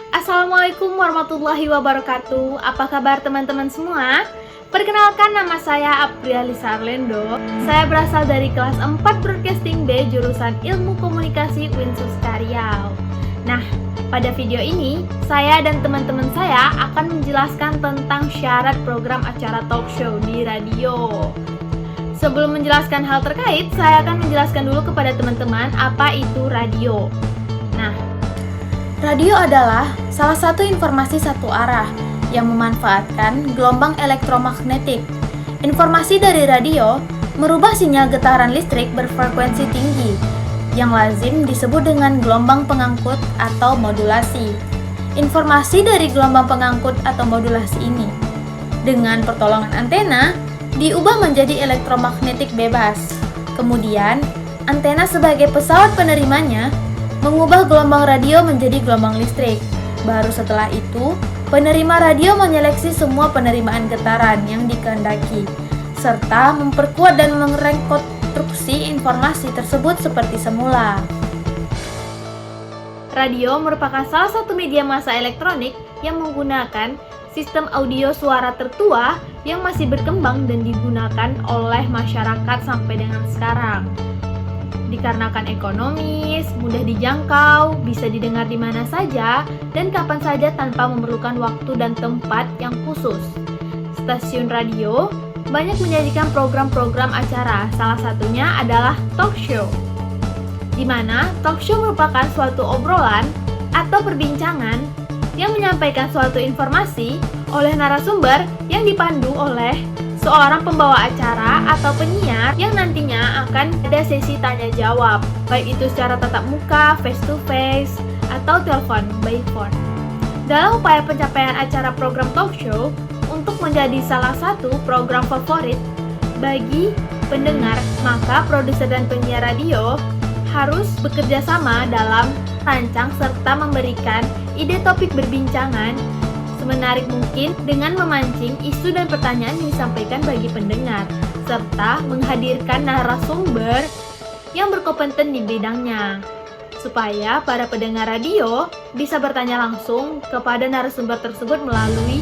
Assalamualaikum warahmatullahi wabarakatuh. Apa kabar teman-teman semua? Perkenalkan, nama saya Aprialisa Arlendo. Saya berasal dari kelas 4 Broadcasting B jurusan Ilmu Komunikasi Winsuska Riau. Nah, pada video ini saya dan teman-teman saya akan menjelaskan tentang syarat program acara talk show di radio. Sebelum menjelaskan hal terkait, saya akan menjelaskan dulu kepada teman-teman apa itu radio. Nah, radio adalah salah satu informasi satu arah yang memanfaatkan gelombang elektromagnetik. Informasi dari radio merubah sinyal getaran listrik berfrekuensi tinggi yang lazim disebut dengan gelombang pengangkut atau modulasi. Informasi dari gelombang pengangkut atau modulasi ini dengan pertolongan antena diubah menjadi elektromagnetik bebas. Kemudian, antena sebagai pesawat penerimanya mengubah gelombang radio menjadi gelombang listrik. Baru setelah itu, penerima radio menyeleksi semua penerimaan getaran yang dikehendaki, serta memperkuat dan merekonstruksi informasi tersebut seperti semula. Radio merupakan salah satu media massa elektronik yang menggunakan sistem audio suara tertua yang masih berkembang dan digunakan oleh masyarakat sampai dengan sekarang. Dikarenakan ekonomis, mudah dijangkau, bisa didengar di mana saja dan kapan saja tanpa memerlukan waktu dan tempat yang khusus. Stasiun radio banyak menyajikan program-program acara, salah satunya adalah talk show, di mana talk show merupakan suatu obrolan atau perbincangan yang menyampaikan suatu informasi oleh narasumber yang dipandu oleh seorang pembawa acara atau penyiar yang nantinya akan ada sesi tanya jawab, baik itu secara tatap muka, face to face, atau telepon by phone. Dalam upaya pencapaian acara program talk show untuk menjadi salah satu program favorit bagi pendengar, maka produser dan penyiar radio harus bekerja sama dalam rancang serta memberikan ide topik berbincangan semenarik mungkin dengan memancing isu dan pertanyaan yang disampaikan bagi pendengar, serta menghadirkan narasumber yang berkompeten di bidangnya, supaya para pendengar radio bisa bertanya langsung kepada narasumber tersebut melalui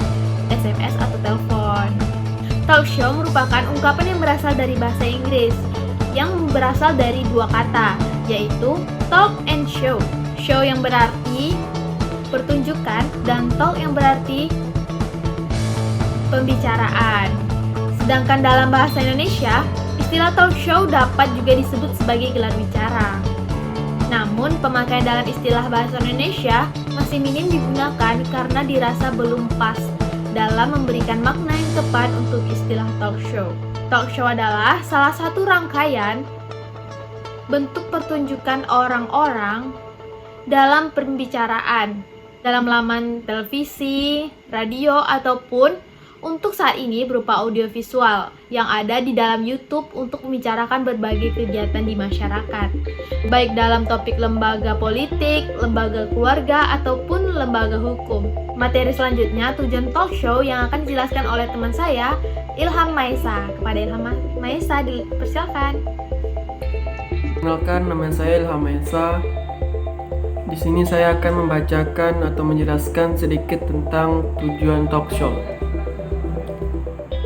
SMS atau telepon. Talk show merupakan ungkapan yang berasal dari bahasa Inggris, yang berasal dari dua kata, yaitu talk and show. Show yang berarti pertunjukan dan talk yang berarti pembicaraan. Sedangkan dalam bahasa Indonesia, istilah talk show dapat juga disebut sebagai gelar bicara. Namun, pemakaian dalam istilah bahasa Indonesia masih minim digunakan karena dirasa belum pas dalam memberikan makna yang tepat untuk istilah talk show. Talk show adalah salah satu rangkaian bentuk pertunjukan orang-orang dalam pembicaraan, dalam laman televisi, radio, ataupun untuk saat ini berupa audiovisual yang ada di dalam YouTube untuk membicarakan berbagai kegiatan di masyarakat, baik dalam topik lembaga politik, lembaga keluarga, ataupun lembaga hukum. Materi selanjutnya tujuan talk show yang akan dijelaskan oleh teman saya, Ilham Maesa. Kepada Ilham Maesa, dipersilakan. Perkenalkan, nama saya Ilham Maesa. Di sini saya akan membacakan atau menjelaskan sedikit tentang tujuan talk show.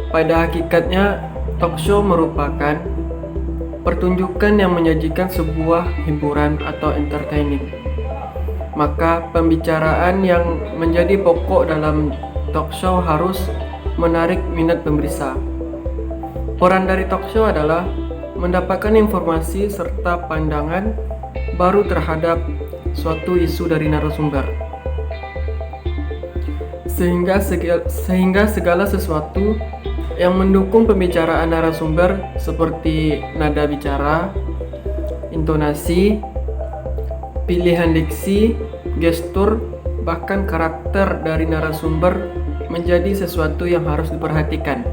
Pada hakikatnya, talk show merupakan pertunjukan yang menyajikan sebuah hiburan atau entertaining. Maka pembicaraan yang menjadi pokok dalam talk show harus menarik minat pemirsa. Peran dari talk show adalah mendapatkan informasi serta pandangan baru terhadap suatu isu dari narasumber, sehingga segala sesuatu yang mendukung pembicaraan narasumber seperti nada bicara, intonasi, pilihan diksi, gestur, bahkan karakter dari narasumber menjadi sesuatu yang harus diperhatikan.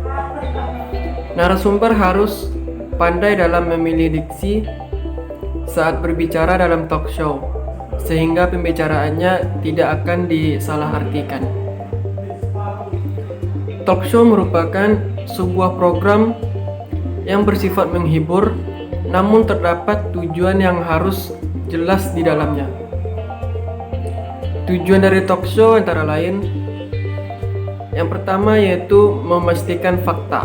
Narasumber harus pandai dalam memilih diksi saat berbicara dalam talk show, sehingga pembicaraannya tidak akan disalahartikan. Talk show merupakan sebuah program yang bersifat menghibur, namun terdapat tujuan yang harus jelas di dalamnya. Tujuan dari talk show antara lain, yang pertama yaitu memastikan fakta.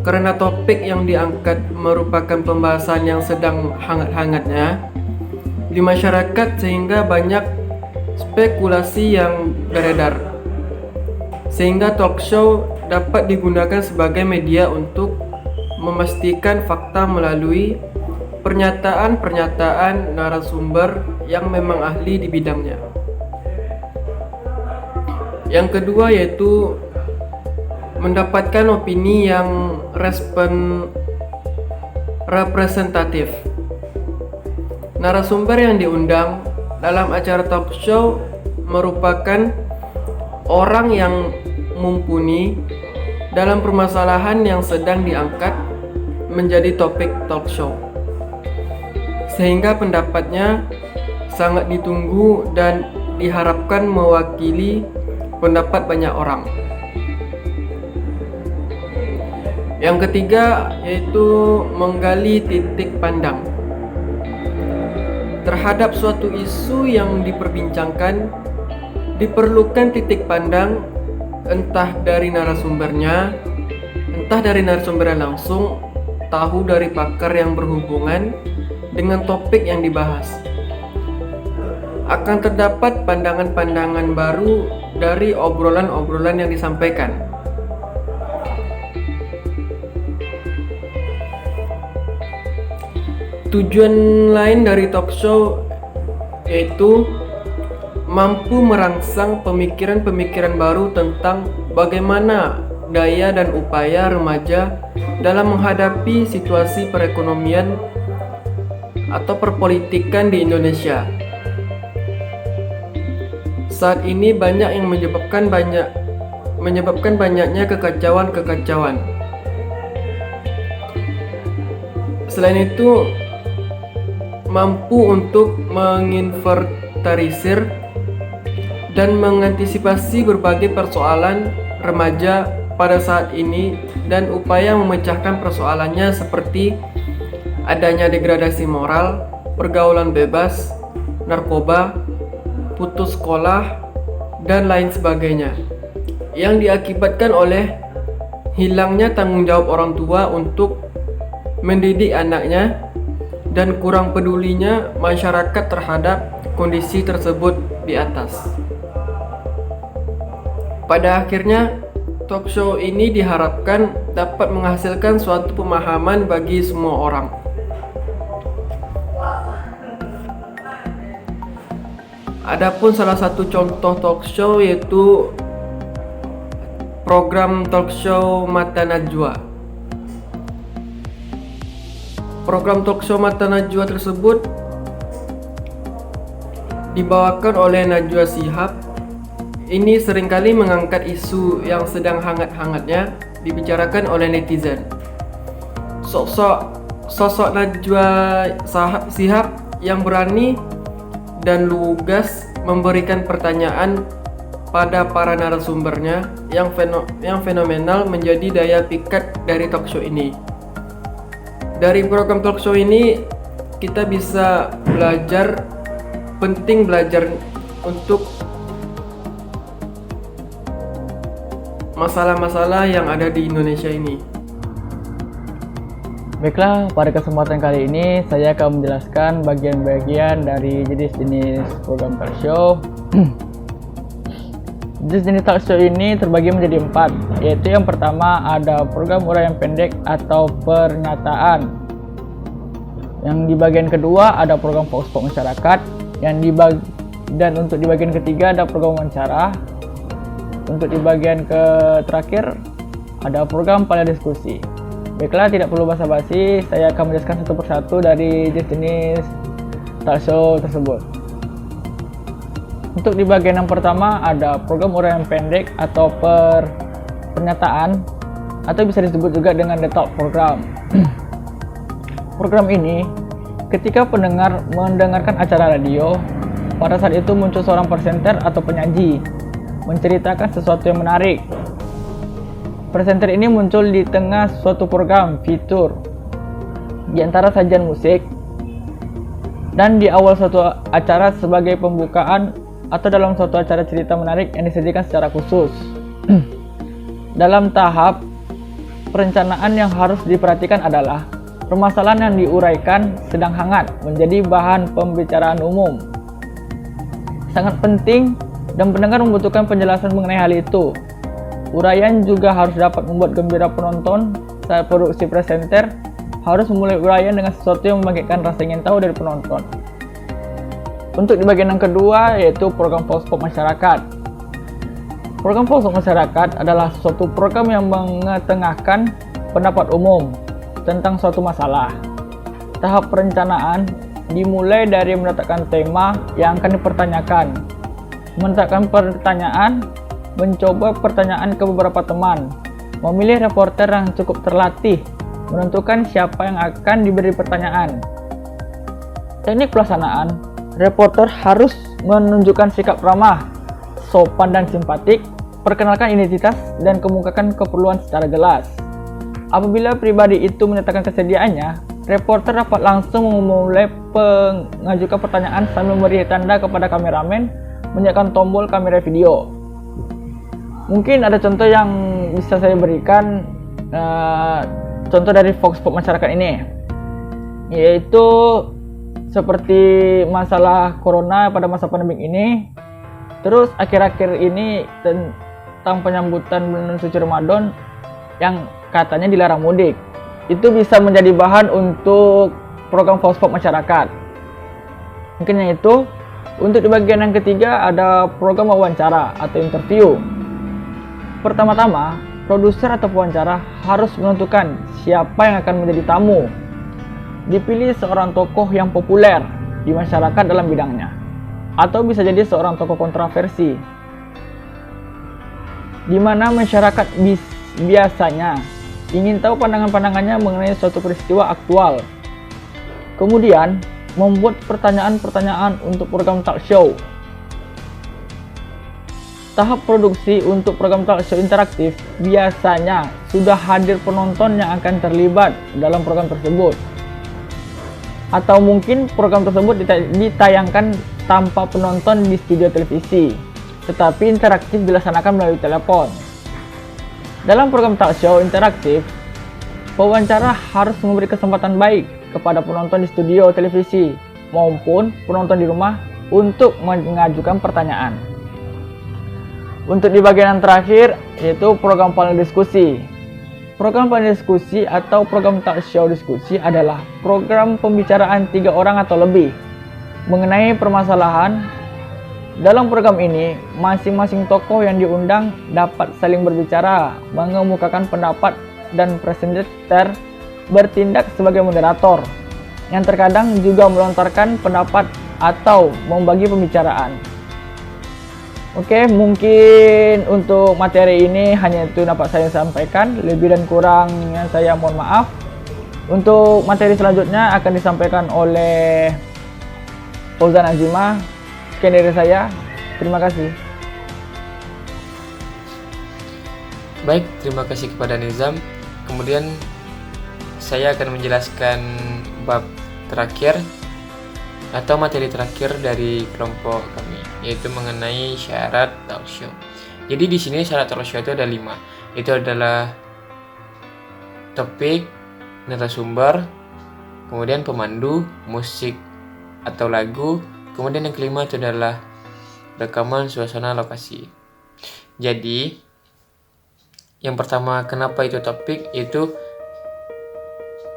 Karena topik yang diangkat merupakan pembahasan yang sedang hangat-hangatnya di masyarakat sehingga banyak spekulasi yang beredar. Sehingga talk show dapat digunakan sebagai media untuk memastikan fakta melalui pernyataan-pernyataan narasumber yang memang ahli di bidangnya. Yang kedua yaitu mendapatkan opini yang representatif. Narasumber yang diundang dalam acara talk show merupakan orang yang mumpuni dalam permasalahan yang sedang diangkat menjadi topik talk show, sehingga pendapatnya sangat ditunggu dan diharapkan mewakili pendapat banyak orang. Yang ketiga yaitu menggali titik pandang. Terhadap suatu isu yang diperbincangkan, diperlukan titik pandang entah dari narasumbernya, entah dari narasumber yang langsung, tahu dari pakar yang berhubungan dengan topik yang dibahas. Akan terdapat pandangan-pandangan baru dari obrolan-obrolan yang disampaikan. Tujuan lain dari talk show yaitu mampu merangsang pemikiran-pemikiran baru tentang bagaimana daya dan upaya remaja dalam menghadapi situasi perekonomian atau perpolitikan di Indonesia. Saat ini banyak yang menyebabkan banyaknya kekacauan. Selain itu, mampu untuk menginventarisir dan mengantisipasi berbagai persoalan remaja pada saat ini dan upaya memecahkan persoalannya seperti adanya degradasi moral, pergaulan bebas, narkoba, putus sekolah, dan lain sebagainya yang diakibatkan oleh hilangnya tanggung jawab orang tua untuk mendidik anaknya dan kurang pedulinya masyarakat terhadap kondisi tersebut di atas. Pada akhirnya, talk show ini diharapkan dapat menghasilkan suatu pemahaman bagi semua orang. Adapun salah satu contoh talk show yaitu program talk show Mata Najwa. Program talk show Mata Najwa tersebut dibawakan oleh Najwa Shihab. Ini seringkali mengangkat isu yang sedang hangat-hangatnya dibicarakan oleh netizen. Sosok Najwa Shihab yang berani dan lugas memberikan pertanyaan pada para narasumbernya yang fenomenal menjadi daya pikat dari talk show ini. Dari program talk show ini kita bisa belajar untuk masalah-masalah yang ada di Indonesia ini. Baiklah, pada kesempatan kali ini saya akan menjelaskan bagian-bagian dari jenis-jenis program talk show. Jenis-jenis talk show ini terbagi menjadi 4, yaitu yang pertama ada program uraian pendek atau pernyataan. Yang di bagian kedua ada program fokus masyarakat, dan untuk di bagian ketiga ada program wawancara. Untuk di bagian terakhir ada program panel diskusi. Baiklah, tidak perlu basa-basi, saya akan menjelaskan satu persatu dari jenis-jenis talk show tersebut. Untuk di bagian yang pertama ada program uraian pendek atau pernyataan, atau bisa disebut juga dengan the talk program. Program ini ketika pendengar mendengarkan acara radio, pada saat itu muncul seorang presenter atau penyaji menceritakan sesuatu yang menarik. Presenter ini muncul di tengah suatu program fitur. Di antara sajian musik, dan di awal suatu acara sebagai pembukaan atau dalam suatu acara cerita menarik yang disajikan secara khusus. Dalam tahap perencanaan yang harus diperhatikan adalah permasalahan yang diuraikan sedang hangat menjadi bahan pembicaraan umum. Sangat penting dan pendengar membutuhkan penjelasan mengenai hal itu. Uraian juga harus dapat membuat gembira penonton. Saat produksi presenter harus memulai uraian dengan sesuatu yang membangkitkan rasa ingin tahu dari penonton. Untuk di bagian yang kedua yaitu program Voxpop masyarakat. Program Voxpop masyarakat adalah suatu program yang mengetengahkan pendapat umum tentang suatu masalah. Tahap perencanaan dimulai dari menetapkan tema yang akan dipertanyakan, menetapkan pertanyaan, mencoba pertanyaan ke beberapa teman, memilih reporter yang cukup terlatih, menentukan siapa yang akan diberi pertanyaan. Teknik pelaksanaan, reporter harus menunjukkan sikap ramah, sopan dan simpatik, perkenalkan identitas dan kemukakan keperluan secara jelas. Apabila pribadi itu menyatakan kesediaannya, reporter dapat langsung memulai mengajukan pertanyaan sambil memberi tanda kepada kameramen menyalakan tombol kamera video. Mungkin ada contoh yang bisa saya berikan, contoh dari Voxpop masyarakat ini, yaitu seperti masalah corona pada masa pandemi ini. Terus akhir-akhir ini tentang penyambutan bulan suci Ramadan yang katanya dilarang mudik. Itu bisa menjadi bahan untuk program Voxpop masyarakat. Mungkin yang itu. Untuk di bagian yang ketiga ada program wawancara atau interview. Pertama-tama, produser atau pewawancara harus menentukan siapa yang akan menjadi tamu. Dipilih seorang tokoh yang populer di masyarakat dalam bidangnya, atau bisa jadi seorang tokoh kontroversi, di mana masyarakat biasanya ingin tahu pandangan-pandangannya mengenai suatu peristiwa aktual. Kemudian, membuat pertanyaan-pertanyaan untuk program talk show. Tahap produksi untuk program talk show interaktif biasanya sudah hadir penonton yang akan terlibat dalam program tersebut. Atau mungkin program tersebut ditayangkan tanpa penonton di studio televisi, tetapi interaktif dilaksanakan melalui telepon. Dalam program talk show interaktif, pewawancara harus memberi kesempatan baik kepada penonton di studio televisi maupun penonton di rumah untuk mengajukan pertanyaan. Untuk di bagian yang terakhir yaitu program panel diskusi. Program panel diskusi atau program talk show diskusi adalah program pembicaraan 3 orang atau lebih mengenai permasalahan. Dalam program ini, masing-masing tokoh yang diundang dapat saling berbicara, mengemukakan pendapat, dan presenter bertindak sebagai moderator yang terkadang juga melontarkan pendapat atau membagi pembicaraan. Oke, mungkin untuk materi ini hanya itu dapat saya sampaikan. Lebih dan kurangnya saya mohon maaf. Untuk materi selanjutnya akan disampaikan oleh Fauzan Azimah. Sekian dari saya. Terima kasih. Baik, terima kasih kepada Nizam. Kemudian saya akan menjelaskan bab terakhir atau materi terakhir dari kelompok kami, yaitu mengenai syarat talk show. Jadi di sini syarat talk show itu ada 5. Itu adalah topik, narasumber, kemudian pemandu, musik atau lagu, kemudian yang kelima itu adalah rekaman suasana lokasi. Jadi yang pertama, kenapa itu topik? Itu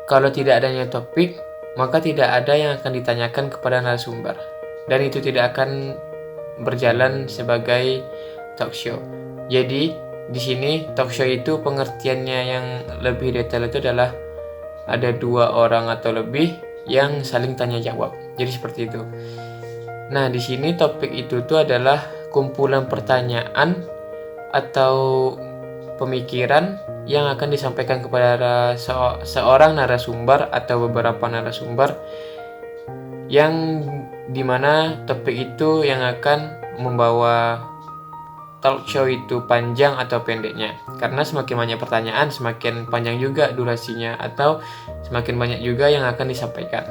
kalau tidak adanya topik, maka tidak ada yang akan ditanyakan kepada narasumber, dan itu tidak akan berjalan sebagai talk show. Jadi di sini talk show itu pengertiannya yang lebih detail itu adalah ada 2 orang atau lebih yang saling tanya jawab. Jadi seperti itu. Nah, di sini topik itu tuh adalah kumpulan pertanyaan atau pemikiran yang akan disampaikan kepada seorang narasumber atau beberapa narasumber, yang dimana topik itu yang akan membawa talk show itu panjang atau pendeknya. Karena semakin banyak pertanyaan, semakin panjang juga durasinya atau semakin banyak juga yang akan disampaikan.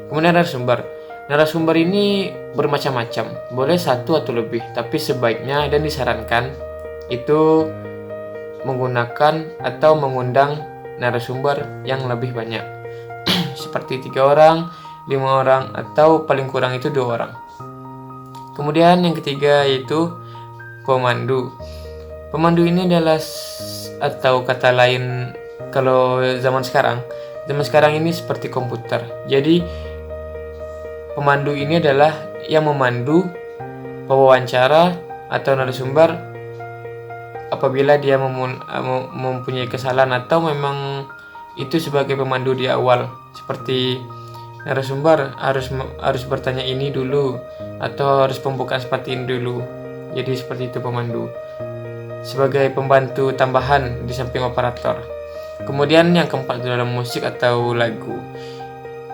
Kemudian narasumber. Narasumber ini bermacam-macam, boleh satu atau lebih, tapi sebaiknya dan disarankan itu menggunakan atau mengundang narasumber yang lebih banyak. Seperti 3 orang, 5 orang, atau paling kurang itu 2 orang. Kemudian yang ketiga yaitu pemandu. Pemandu ini adalah atau kata lain kalau zaman sekarang ini seperti komputer. Jadi pemandu ini adalah yang memandu pewawancara atau narasumber apabila dia mempunyai kesalahan atau memang itu sebagai pemandu di awal, seperti narasumber harus bertanya ini dulu atau harus pembukaan seperti ini dulu. Jadi seperti itu pemandu sebagai pembantu tambahan di samping operator. Kemudian yang keempat adalah musik atau lagu.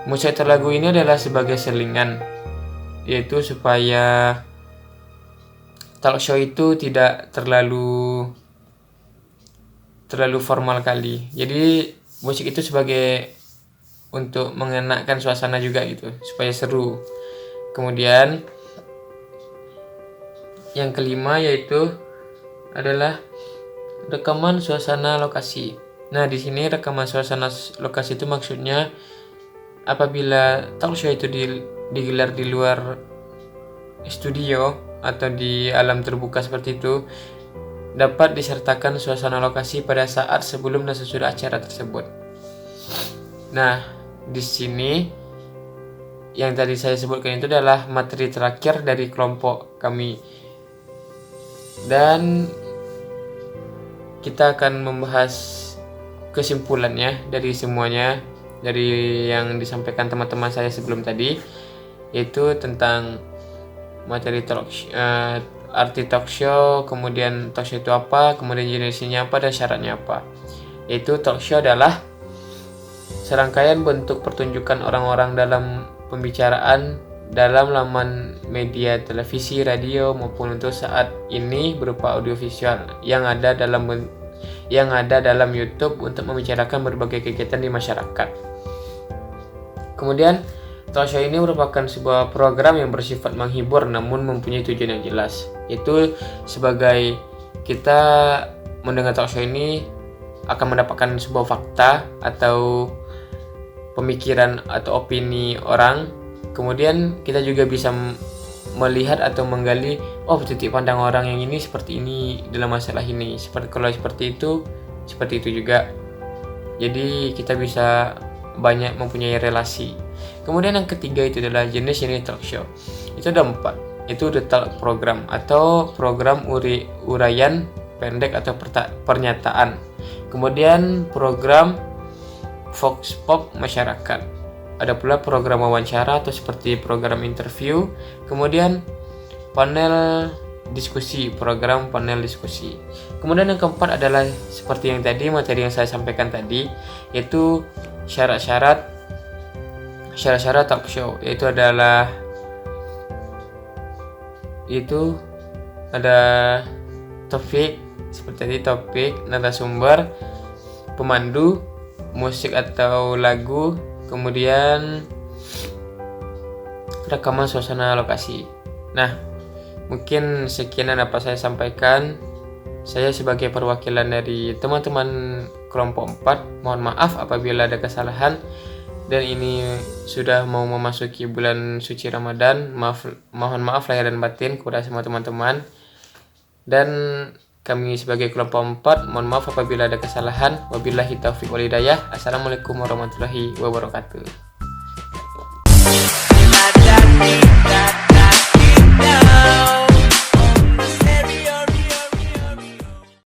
Musik atau lagu ini adalah sebagai selingan, yaitu supaya talk show itu tidak terlalu formal kali. Jadi musik itu sebagai untuk mengenakan suasana juga gitu, supaya seru. Kemudian yang kelima yaitu adalah rekaman suasana lokasi. Nah, di sini rekaman suasana lokasi itu maksudnya apabila talk show itu digelar di luar studio atau di alam terbuka seperti itu, dapat disertakan suasana lokasi pada saat sebelum dan sesudah acara tersebut. Nah, di sini yang tadi saya sebutkan itu adalah materi terakhir dari kelompok kami. Dan kita akan membahas kesimpulannya dari semuanya, dari yang disampaikan teman-teman saya sebelum tadi, yaitu tentang materi arti talk show, kemudian talk show itu apa, kemudian jenisnya apa, dan syaratnya apa. Yaitu talk show adalah serangkaian bentuk pertunjukan orang-orang dalam pembicaraan dalam laman media televisi, radio maupun untuk saat ini berupa audiovisual yang ada dalam YouTube untuk membicarakan berbagai kegiatan di masyarakat. Kemudian talk show ini merupakan sebuah program yang bersifat menghibur namun mempunyai tujuan yang jelas. Itu sebagai kita mendengar talk show ini akan mendapatkan sebuah fakta atau pemikiran atau opini orang. Kemudian kita juga bisa melihat atau menggali, titik pandang orang yang ini seperti ini dalam masalah ini. Kalau seperti itu juga. Jadi kita bisa banyak mempunyai relasi. Kemudian yang ketiga itu adalah jenis talk show. Itu ada 4. Itu the talk program atau program uraian pendek atau pernyataan. Kemudian program vox pop masyarakat. Ada pula program wawancara atau seperti program interview. Kemudian program panel diskusi. Kemudian yang keempat adalah seperti yang tadi, materi yang saya sampaikan tadi, yaitu syarat-syarat talk show. Itu ada topik, seperti tadi topik, narasumber, pemandu, musik atau lagu, kemudian rekaman suasana lokasi. Nah, mungkin sekian yang dapat saya sampaikan. Saya sebagai perwakilan dari teman-teman kelompok 4, mohon maaf apabila ada kesalahan. Dan ini sudah mau memasuki bulan suci Ramadan. Mohon maaf lahir dan batin kepada semua teman-teman. Dan kami sebagai kelompok 4, mohon maaf apabila ada kesalahan. Wabillahi taufiq wal hidayah. Assalamualaikum warahmatullahi wabarakatuh.